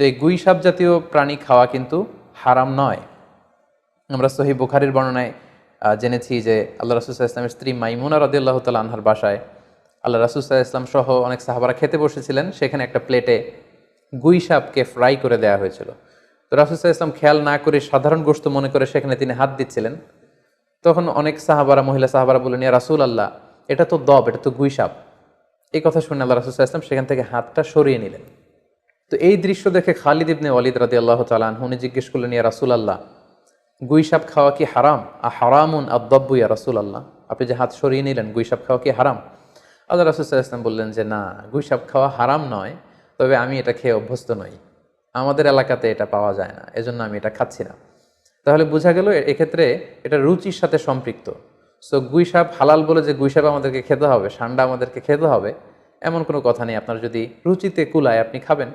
তো এই গুই সাপ জাতীয় প্রাণী খাওয়া কিন্তু হারাম নয়। আমরা সহিহ বুখারীর বর্ণনায় জেনেছি যে আল্লাহ রাসূল সাল্লাল্লাহু আলাইহি ওয়াসাল্লামের স্ত্রী মাইমুনা রাদিয়াল্লাহু তাআলা আনহার বাসায় আল্লাহ রাসূল সাল্লাল্লাহু আলাইহি ওয়াসাল্লাম সহ অনেক সাহাবারা খেতে বসেছিলেন। সেখানে একটা প্লেটে গুই সাপকে ফ্রাই করে দেওয়া হয়েছিল। তো রাসূল সাল্লাল্লাহু আলাইহি ওয়াসাল্লাম খেয়াল না করে সাধারণ গোশত মনে করে সেখানে তিনি হাত দিচ্ছিলেন। তখন অনেক সাহাবারা, মহিলা সাহাবারা বললেন, ইয়া রাসূলুল্লাহ, এটা তো দব, এটা তো গুই সাপ। এই কথা শুনে আল্লাহ রাসূল সাল্লাল্লাহু আলাইহি ওয়াসাল্লাম সেখান থেকে হাতটা সরিয়ে নিলেন। তো এই দৃশ্য দেখে খালিদ ইবনে ওয়ালিদ রাদিয়াল্লাহু তাআলা আনহু উনি জিজ্ঞেস করলেন, ইয়া রাসূলুল্লাহ, গুই সাপ খাওয়া কি হারাম? হারামুন আদ-দাব্বু ইয়া রাসূলুল্লাহ, আপনি যে হাত সরিয়ে নিলেন, গুই সাপ খাওয়া কি হারাম? আল্লাহ রাসূল সাল্লাল্লাহু আলাইহি ওয়াসাল্লাম বললেন যে না, গুই সাপ খাওয়া হারাম নয়, তবে আমি এটা খেয়ে অভ্যস্ত নই, আমাদের এলাকাতে এটা পাওয়া যায় না, এজন্য আমি এটা খাচ্ছি না। তাহলে বোঝা গেল এক্ষেত্রে এটা রুচির সাথে সম্পৃক্ত। সো গুই সাপ হালাল বলে যে গুই সাপ আমাদেরকে খেতে হবে, ষান্ডা আমাদেরকে খেতে হবে, এমন কোনো কথা নেই। আপনার যদি রুচিতে কুলায় আপনি খাবেন।